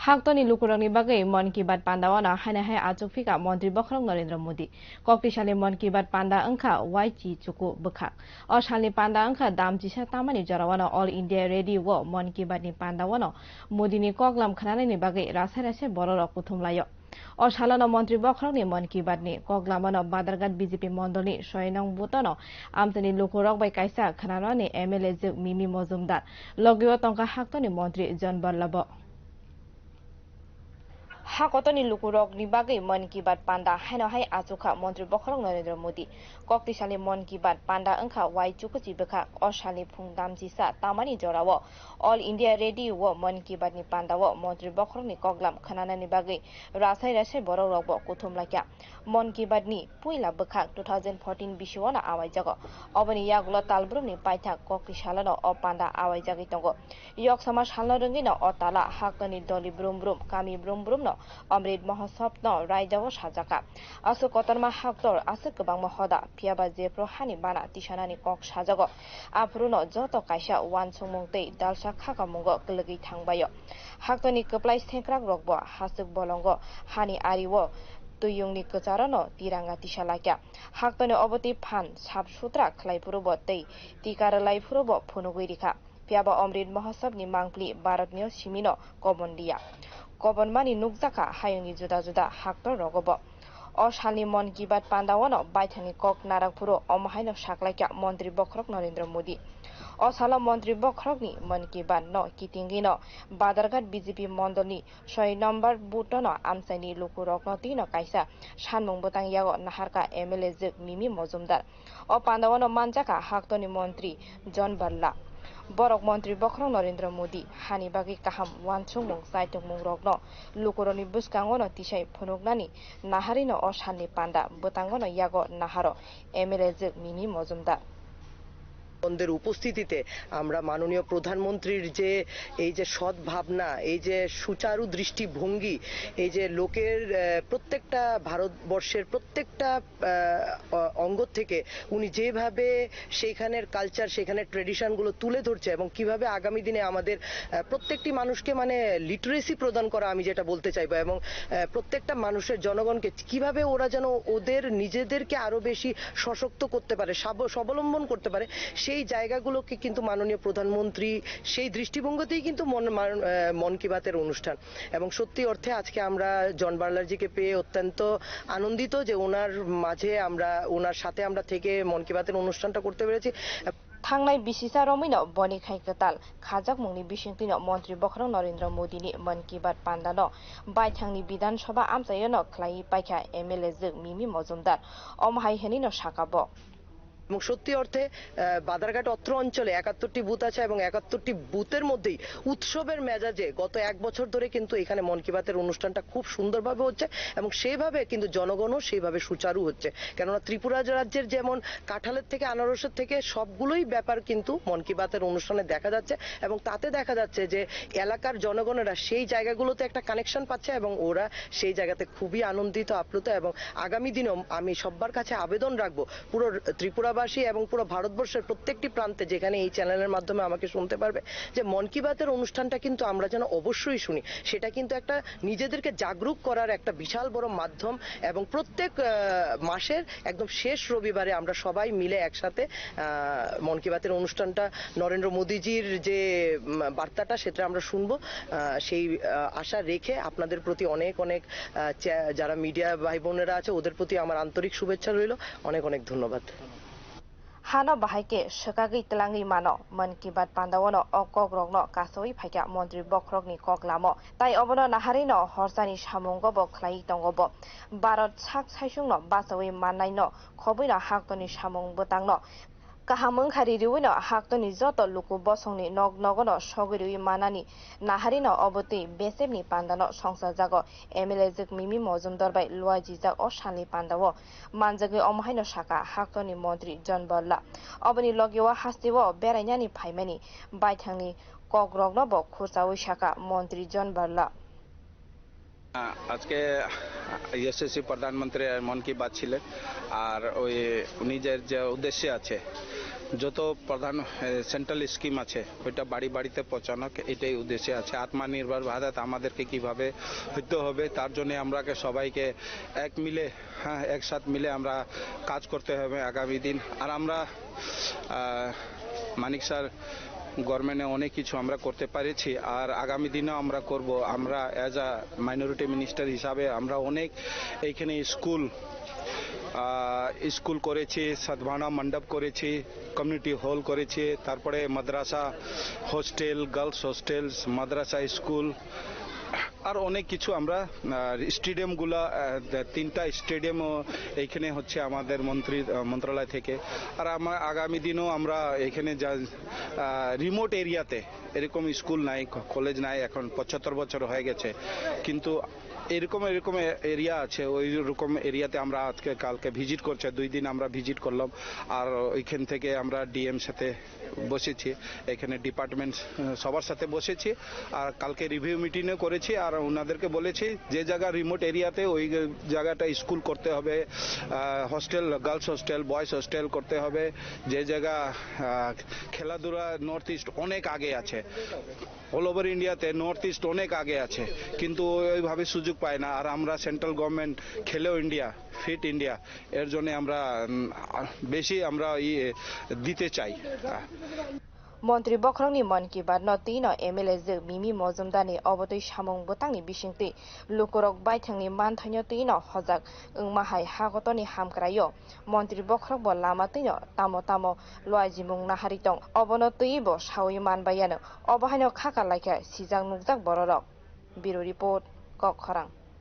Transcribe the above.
Haktoni lukurangni bagai Mon Ki Baat pandawana hanahay achuk fika Mantri Bokhrong Narendra Modi. Koktisali Mon Ki Baat panda angka YG Chuku Bekhak. Oshali panda angka damjisa tamani jarawana All India Radio wo Mon Ki Baat ni pandawana Modi ni koklam khanani ni bagai rasa borok kuthumlayo. Oshalana Mantri Bokhrong ni Mon Ki Baat ni koklamana Badargat BJP Mondoli Soinong Butano Amtani lukurok bai kaisa khanani MLA Juk Mimi Mozumdar. Logyo tongka Haktoni Mantri John Barlabo. Hakotoni lukurok ni bagai Mon Ki Baat panda hanahay achuka Mantri Bokhrong Narendra Modi. Koktisali Mon Ki Baat panda angka wai chukuchi bekha oshali phungdam jisa tamani jorawo All India Radio wo Mon Ki Baat ni panda wo Mantri Bokhrong ni koklam khanana ni bagai rasai borok rokbo kuthum lakya Mon Ki Baat ni puila bekha 2014 bishiwana awai jago obani yaglo talbrum ni paithak koktisalano o panda awai jagi tongo yok sama salno rungina o tala hakoni doli brum kami brum no Amrit Mahotsav no Raijawo sajaka asu kotarma haktor asu kobang mahoda piaba jepro hani bana tisanani kok sajago apruno joto kaisa wansungmung tei dalsa khaka mungo kelegi thangbayo haktoni koplai sengkrak rokbo hasuk bolongo hani ariwo tuyungni kecharano tiranga tisalakya haktoni oboti phan sab sutra khlaipurobo tei tikaralai purobo phunugui rikha piaba Amrit Mahotsav ni mangpli Bharatnio simino kobondia Kobon mani nukjaka hayungni juda haktor rogobo. O salni Mon Ki Baat pandawano baithani kok narakpuro omahaino saklaikya Mantri Bokhrong Narendra Modi. O sala Mantri Bokhrong ni Mon Ki Baat no kitingino Badargat BJP Mondolni 6 number butono amsaini lukurokno tino kaisa sanmung botang yago naharka MLA Juk Mimi Mozumdar. O pandawano manjaka haktoni Mantri John Barla. Borok Mantri Bokhrong Narendra Modi hani bagi kaham wansungmung saitumung rokno lukuroni buskangono tisai phunugnani naharino oshani panda botangono yago naharo MLA Juk Mimi Mozumdar বন্ধের উপস্থিতিতে আমরা মাননীয় প্রধানমন্ত্রীর যে এই যে সৎ ভাবনা এই যে সুচারু দৃষ্টিভঙ্গি এই যে লোকের প্রত্যেকটা ভারতবর্ষের প্রত্যেকটা অঙ্গ থেকে উনি যেভাবে সেইখানের কালচার সেখানের ট্রেডিশনগুলো তুলে ধরছে এবং কিভাবে আগামী দিনে আমাদের প্রত্যেকটি মানুষকে মানে লিটারেসি প্রদান করা আমি যেটা বলতে চাইবো এবং প্রত্যেকটা মানুষের জনগণকে কিভাবে ওরা যেন ওদের নিজেদেরকে আরো বেশি সশক্ত করতে পারে স্বাবলম্বন করতে পারে সেই জায়গাগুলোকে কিন্তু মাননীয় প্রধানমন্ত্রী সেই দৃষ্টিভঙ্গিতেই কিন্তু মন কি বাতের অনুষ্ঠান এবং সত্যি অর্থে আজকে আমরা জন বার্লারজিকে পেয়ে অত্যন্ত আনন্দিত যে ওনার মাঝে আমরা ওনার সাথে আমরা থেকে মন কি বাতের অনুষ্ঠানটা করতে পেরেছি Thangnai bisisa romino boni khai ketal khajak mungni bisingtino Mantri Bokhrong Narendra Modi ni Mon Ki Baat pandano baithangni Bidhan Sabha amsayono khlai paikha MLA Juk Mimi Mozumdar omhai henino sakabo এবং সত্যি অর্থে বাদারঘাট অত্র অঞ্চলে ৭১টি booth আছে এবং ৭১টি বুথের মধ্যেই উৎসবের মেজাজে গত ১ বছর ধরে কিন্তু এখানে মন কি বাতের অনুষ্ঠানটা খুব সুন্দরভাবে হচ্ছে এবং সেইভাবে কিন্তু জনগণও সেইভাবে সুচারু হচ্ছে কেননা ত্রিপুরা রাজ্যের যেমন কাঁঠালের থেকে আনারসের থেকে সবগুলোই ব্যাপার কিন্তু মন কি বাতের অনুষ্ঠানে দেখা যাচ্ছে এবং তাতে দেখা যাচ্ছে যে এলাকার জনগণেরা সেই জায়গাগুলোতে একটা কানেকশন পাচ্ছে এবং ওরা সেই জায়গাতে খুবই আনন্দিত আপ্লুত এবং আগামী দিনেও আমি সবার কাছে আবেদন রাখবো পুরো ত্রিপুরা এবং পুরো ভারতবর্ষের প্রত্যেকটি প্রান্তে যেখানে এই চ্যানেলের মাধ্যমে আমাকে শুনতে পারবে যে মন কি বাতের অনুষ্ঠানটা কিন্তু আমরা যেন অবশ্যই শুনি সেটা কিন্তু একটা নিজেদেরকে জাগরুক করার একটা বিশাল বড় মাধ্যম এবং প্রত্যেক মাসের একদম শেষ রবিবারে আমরা সবাই মিলে একসাথে মন কি বাতের অনুষ্ঠানটা নরেন্দ্র মোদীজির যে বার্তাটা সেটা আমরা শুনবো সেই আশা রেখে আপনাদের প্রতি অনেক যারা মিডিয়া ভাই বোনেরা আছে ওদের প্রতি আমার আন্তরিক শুভেচ্ছা রইল অনেক ধন্যবাদ Hano bahake shakagi telangi mano Mon Ki Baat pandawono okok rokno kasoi phaikya Mantri Bokhrong ni koklamo tai obono naharino horsani samungo bo khlai tongobo Bharat sak saisungno basoi mannaino khobuino haktoni samung botangno Kahamung khari riwino haktoni joto luku bosongni nogono sogirui manani naharino oboti besebni pandano songsa jago MLA Juk Mimi Mozumdar bai luaji jak o sali pandawo manjagi omhaino saka haktoni Mantri John Barla obani logiwa hastiwo berainani phaimani baithangni kogrogno bo khursawi saka Mantri John Barla আজকে SSC প্রধানমন্ত্রী মন কি বাত ছিলেন আর ওই নিজের যে উদ্দেশ্যে আছে যত প্রধান সেন্ট্রাল স্কিম আছে ওইটা বাড়ি বাড়িতে পৌঁছানো এটাই উদ্দেশ্যে আছে। আত্মনির্ভর ভারত আমাদেরকে কিভাবে হইতে হবে তার জন্য আমরাকে সবাইকে একসাথ মিলে আমরা কাজ করতে হবে আগামী দিন। আর আমরা মানিক স্যার গভর্নমেন্টে অনেক কিছু আমরা করতে পেরেছি আর আগামী দিনেও আমরা করব। আমরা অ্যাজ আ মাইনরিটি মিনিস্টার হিসাবে আমরা অনেক এইখানে স্কুল করেছি, সদ্ভাবনা মণ্ডপ করেছি, কমিউনিটি হল করেছি, তারপরে মাদ্রাসা হোস্টেল, গার্লস হোস্টেল, মাদ্রাসা স্কুল আর অনেক কিছু আমরা স্টেডিয়ামগুলা 3টা স্টেডিয়াম এইখানে হচ্ছে আমাদের মন্ত্রণালয় থেকে। আর আগামী দিনও আমরা এখানে যা রিমোট এরিয়াতে এরকম স্কুল নাই, কলেজ নাই, এখন 75 বছর হয়ে গেছে, কিন্তু এরকম এরিয়া আছে, ওই রকম এরিয়াতে আমরা আজকে কালকে ভিজিট করছে, 2 দিন আমরা ভিজিট করলাম। আর ওইখান থেকে আমরা ডিএম সাথে বসেছি, এখানে ডিপার্টমেন্ট সবার সাথে বসেছি আর কালকে রিভিউ মিটিংও করেছি। আর ওনাদেরকে বলেছি যে জায়গা রিমোট এরিয়াতে ওই জায়গাটা স্কুল করতে হবে, hostel, girls hostel, boys hostel করতে হবে। যে জায়গা খেলাধুলা নর্থ ইস্ট অনেক আগে আছে, অল ওভার ইন্ডিয়াতে নর্থ ইস্ট অনেক আগে আছে, কিন্তু ওইভাবে সুযোগ পায় না। আর আমরা সেন্ট্রাল গভর্নমেন্ট খেলো ইন্ডিয়া, ফিট ইন্ডিয়া, এর জন্য আমরা বেশি আমরা দিতে চাই। মন্ত্রী বখরংনি মন কি Baat no tino MLA jek mimi mojumdani obotui samung botangni bisingti lukurok baithangni manthaino tino hojak wngmahai hagotoni hamkraio mantri bokhrok bo lama tino tamo loi jimung nahari tong obono tui bo sawi manbayano obahaino khaka laika sijang nukjak bororok. Bureau report Kok Khorang.